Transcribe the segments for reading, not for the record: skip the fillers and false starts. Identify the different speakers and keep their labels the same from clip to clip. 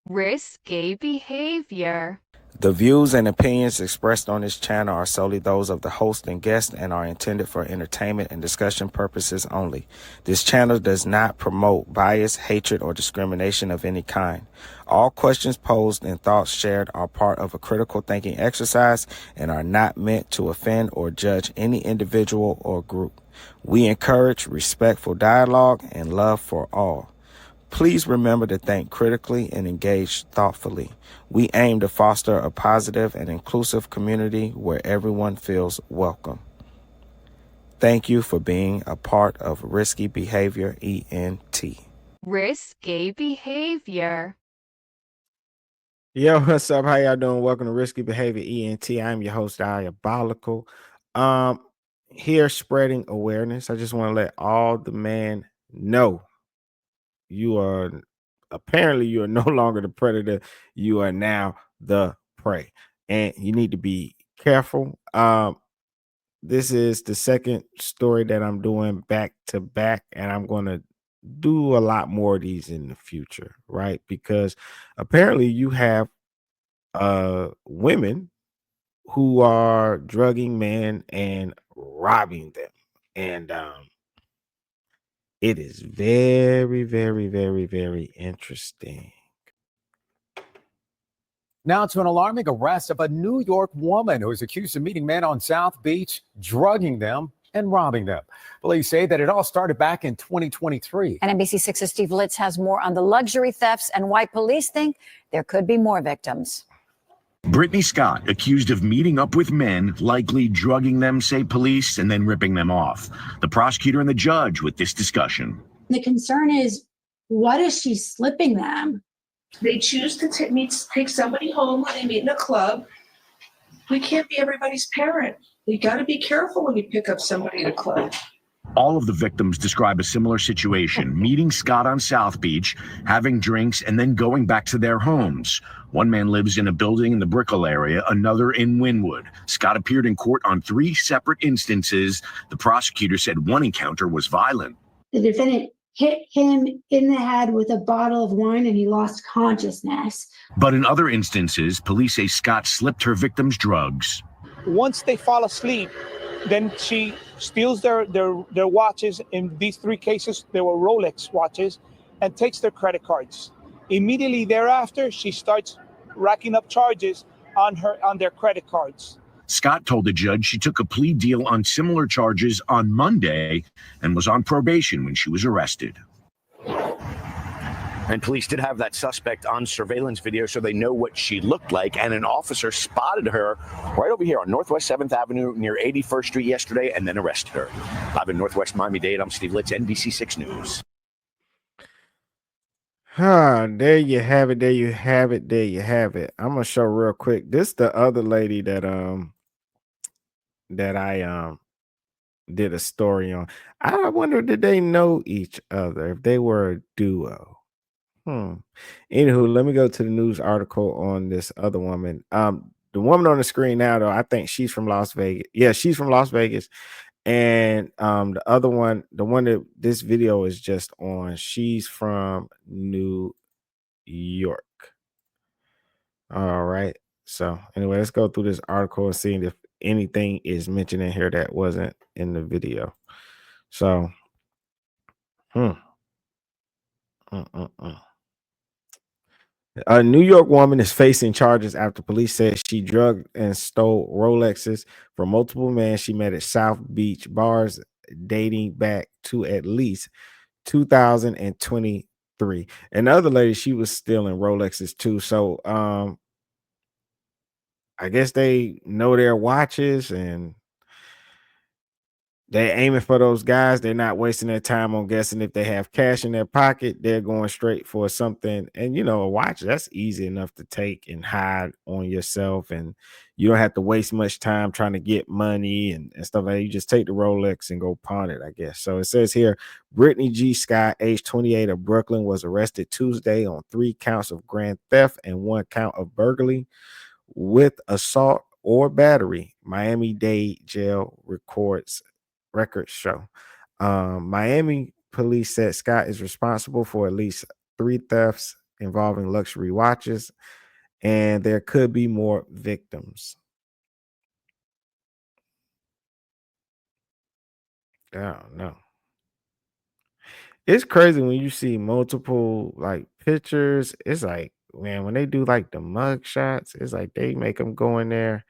Speaker 1: Risky behavior.
Speaker 2: The views and opinions expressed on this channel are solely those of the host and guest and are intended for entertainment and discussion purposes only. This channel does not promote bias, hatred, or discrimination of any kind. All questions posed and thoughts shared are part of a critical thinking exercise and are not meant to offend or judge any individual or group. We encourage respectful dialogue and love for all. Please remember to think critically and engage thoughtfully. We aim to foster a positive and inclusive community where everyone feels welcome. Thank you for being a part of Risky Behavior ENT.
Speaker 1: Risky behavior.
Speaker 2: Yo, what's up? How y'all doing? Welcome to Risky Behavior ENT. I'm your host, Diabolical. Here spreading awareness. I just want to let all the men know you are no longer the predator. You are now the prey, and you need to be careful. This is the second story that I'm doing back to back, and I'm going to do a lot more of these in the future, right? Because apparently you have women who are drugging men and robbing them, and it is very, very, very, very interesting.
Speaker 3: Now to an alarming arrest of a New York woman who is accused of meeting men on South Beach, drugging them and robbing them. Police say that it all started back in 2023.
Speaker 4: And NBC6's Steve Litz has more on the luxury thefts and why police think there could be more victims.
Speaker 5: Brittany Scott accused of meeting up with men, likely drugging them, say police, and then ripping them off. The prosecutor and the judge with this discussion.
Speaker 6: The concern is, what is she slipping them?
Speaker 7: They choose to take somebody home when they meet in a club. We can't be everybody's parent. You got to be careful when you pick up somebody at a club.
Speaker 5: All of the victims describe a similar situation, meeting Scott on South Beach, having drinks, and then going back to their homes. One man lives in a building in the Brickell area, another in Wynwood. Scott appeared in court on 3 separate instances. The prosecutor said one encounter was violent.
Speaker 6: The defendant hit him in the head with a bottle of wine and he lost consciousness.
Speaker 5: But in other instances, police say Scott slipped her victims drugs.
Speaker 8: Once they fall asleep, then she steals their watches. In these 3 cases, there were Rolex watches, and takes their credit cards. Immediately thereafter, she starts racking up charges on their credit cards.
Speaker 5: Scott told the judge she took a plea deal on similar charges on Monday and was on probation when she was arrested.
Speaker 9: And police did have that suspect on surveillance video, so they know what she looked like. And an officer spotted her right over here on Northwest 7th Avenue near 81st Street yesterday and then arrested her. Live in Northwest Miami-Dade, I'm Steve Litz, NBC6 News.
Speaker 2: There you have it. There you have it. There you have it. I'm gonna show real quick. This the other lady that I did a story on. I wonder, did they know each other, if they were a duo? Anywho, let me go to the news article on this other woman. The woman on the screen now, though, I think she's from Las Vegas. Yeah, she's from Las Vegas. And the other one, the one that this video is just on, she's from New York. All right. So anyway, let's go through this article and see if anything is mentioned in here that wasn't in the video. So, a New York woman is facing charges after police said she drugged and stole Rolexes from multiple men she met at South Beach bars dating back to at least 2023. And the other lady, she was stealing Rolexes too. So I guess they know their watches and they're aiming for those guys. They're not wasting their time on guessing if they have cash in their pocket. They're going straight for something. And, you know, a watch, that's easy enough to take and hide on yourself. And you don't have to waste much time trying to get money and stuff like that. You just take the Rolex and go pawn it, I guess. So it says here, Brittany G. Scott, age 28 of Brooklyn, was arrested Tuesday on 3 counts of grand theft and 1 count of burglary with assault or battery. Miami-Dade jail records show. Miami police said Scott is responsible for at least 3 thefts involving luxury watches, and there could be more victims. I don't know. It's crazy when you see multiple like pictures. It's like, man, when they do like the mug shots, it's like they make them go in there.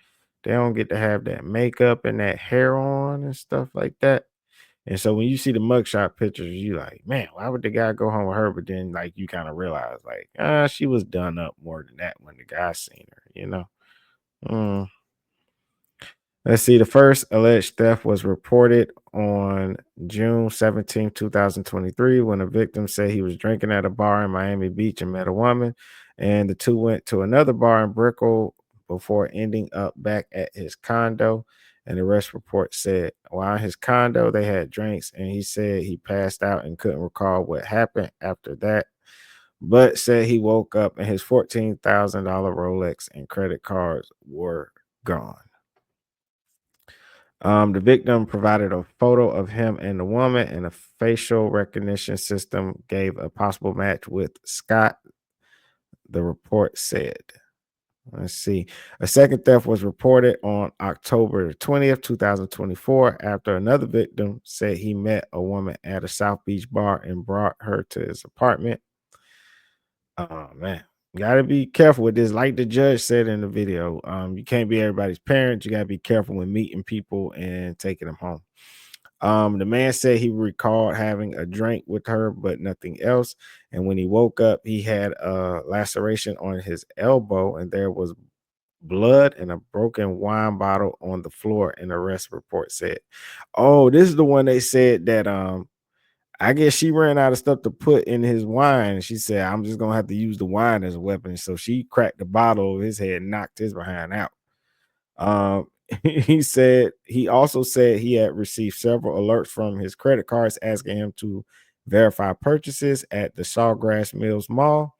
Speaker 2: They don't get to have that makeup and that hair on and stuff like that. And so when you see the mugshot pictures, you like, man, why would the guy go home with her? But then like you kind of realize like, she was done up more than that when the guy seen her. Mm. Let's see. The first alleged theft was reported on June 17, 2023, when a victim said he was drinking at a bar in Miami Beach and met a woman, and the two went to another bar in Brickell before ending up back at his condo. And the arrest report said while in his condo, they had drinks, and he said he passed out and couldn't recall what happened after that, but said he woke up and his $14,000 Rolex and credit cards were gone. The victim provided a photo of him and the woman, and a facial recognition system gave a possible match with Scott, the report said. Let's see. A second theft was reported on October 20th, 2024, after another victim said he met a woman at a South Beach bar and brought her to his apartment. Oh, man. You got to be careful with this. Like the judge said in the video, you can't be everybody's parent. You got to be careful when meeting people and taking them home. The man said he recalled having a drink with her, but nothing else. And when he woke up, he had a laceration on his elbow, and there was blood and a broken wine bottle on the floor, an arrest report said. Oh, this is the one they said that I guess she ran out of stuff to put in his wine. She said, I'm just gonna have to use the wine as a weapon. So she cracked the bottle over his head and knocked his behind out. Um, he also said he had received several alerts from his credit cards asking him to verify purchases at the Sawgrass Mills Mall,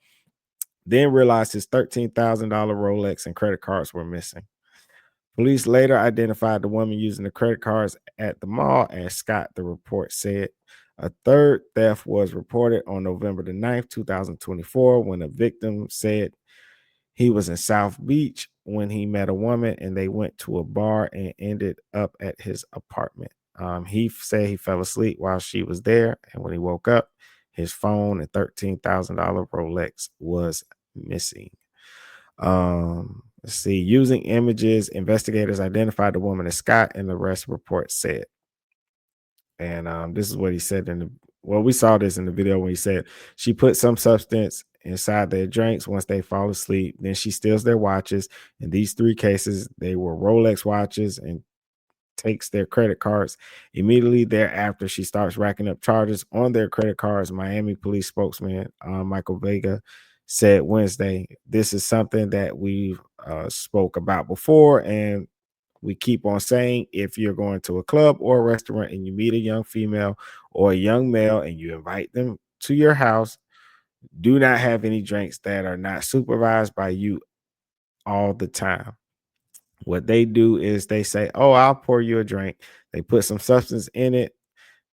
Speaker 2: then realized his $13,000 Rolex and credit cards were missing. Police later identified the woman using the credit cards at the mall as Scott, the report said. A third theft was reported on November the 9th, 2024, when a victim said he was in South Beach when he met a woman and they went to a bar and ended up at his apartment. He said he fell asleep while she was there, and when he woke up, his phone and $13,000 Rolex was missing. Let's see. Using images, investigators identified the woman as Scott, and the arrest report said. And this is what he said we saw this in the video when he said she put some substance inside their drinks once they fall asleep. Then she steals their watches. In these three cases, they were Rolex watches, and takes their credit cards. Immediately thereafter, she starts racking up charges on their credit cards. Miami police spokesman Michael Vega said Wednesday, this is something that we've spoke about before, and we keep on saying, if you're going to a club or a restaurant and you meet a young female or a young male and you invite them to your house, do not have any drinks that are not supervised by you all the time. What they do is they say, oh, I'll pour you a drink. They put some substance in it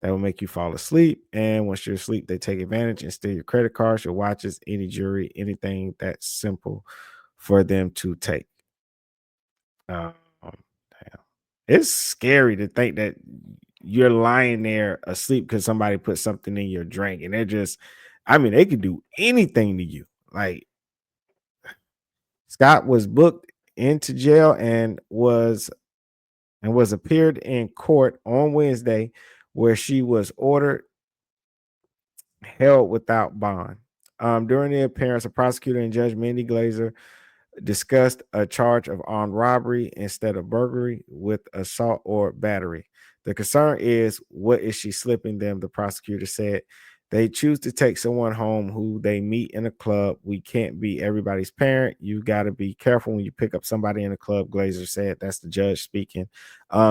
Speaker 2: that will make you fall asleep. And once you're asleep, they take advantage and steal your credit cards, your watches, any jewelry, anything that's simple for them to take. Damn. It's scary to think that you're lying there asleep because somebody put something in your drink, and they're just, they could do anything to you. Like, Scott was booked into jail and was appeared in court on Wednesday, where she was ordered held without bond. During the appearance, a prosecutor and Judge Mindy Glazer discussed a charge of armed robbery instead of burglary with assault or battery. The concern is, what is she slipping them? The prosecutor said. They choose to take someone home who they meet in a club. We can't be everybody's parent. You got to be careful when you pick up somebody in a club, Glazer said. That's the judge speaking.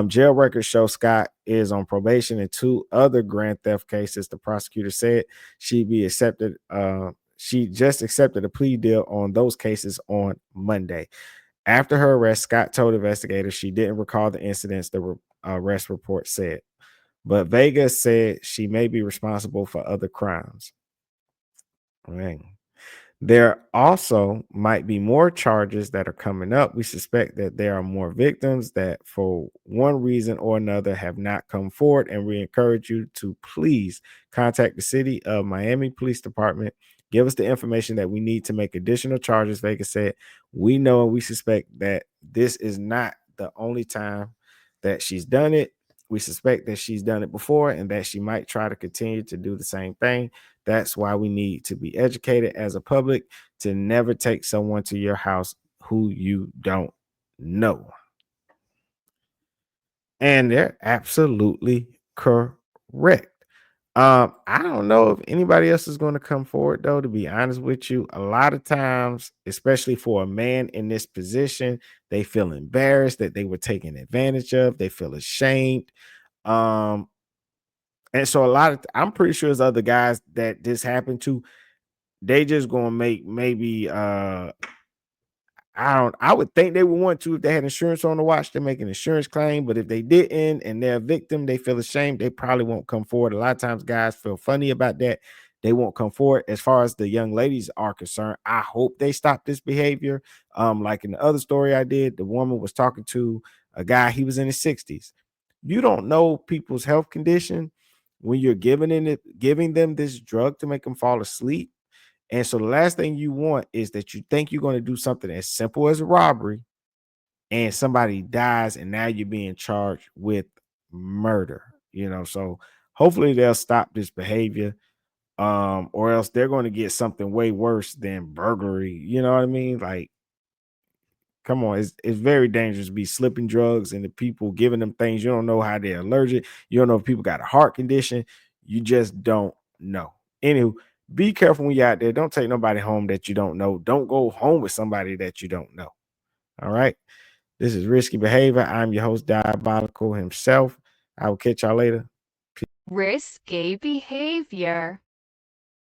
Speaker 2: Jail records show Scott is on probation in two other grand theft cases. The prosecutor said she just accepted a plea deal on those cases on Monday. After her arrest, Scott told investigators she didn't recall the incidents, the arrest report said. But Vega said she may be responsible for other crimes. Right. There also might be more charges that are coming up. We suspect that there are more victims that, for one reason or another, have not come forward, and we encourage you to please contact the City of Miami Police Department. Give us the information that we need to make additional charges. Vega said, we know and we suspect that this is not the only time that she's done it. We suspect that she's done it before and that she might try to continue to do the same thing. That's why we need to be educated as a public to never take someone to your house who you don't know. And they're absolutely correct. I don't know if anybody else is going to come forward, though, to be honest with you. A lot of times, especially for a man in this position, they feel embarrassed that they were taken advantage of. They feel ashamed. Um, and so I'm pretty sure there's other guys that this happened to. They just gonna make maybe I would think they would want to if they had insurance on the watch to make an insurance claim, but if they didn't and they're a victim, they feel ashamed, they probably won't come forward. A lot of times guys feel funny about that. They won't come forward. As far as the young ladies are concerned, I hope they stop this behavior. Like in the other story I did, the woman was talking to a guy, he was in his 60s. You don't know people's health condition when you're giving them this drug to make them fall asleep. And so the last thing you want is that you think you're going to do something as simple as a robbery and somebody dies and now you're being charged with murder, So hopefully they'll stop this behavior, or else they're going to get something way worse than burglary. You know what I mean? Like, come on, it's very dangerous to be slipping drugs and the people giving them things. You don't know how they're allergic. You don't know if people got a heart condition. You just don't know. Anywho, be careful when you're out there. Don't take nobody home that you don't know. Don't go home with somebody that you don't know. All right. This is Risky Behavior. I'm your host, Diabolical himself. I will catch y'all later.
Speaker 1: Risky behavior.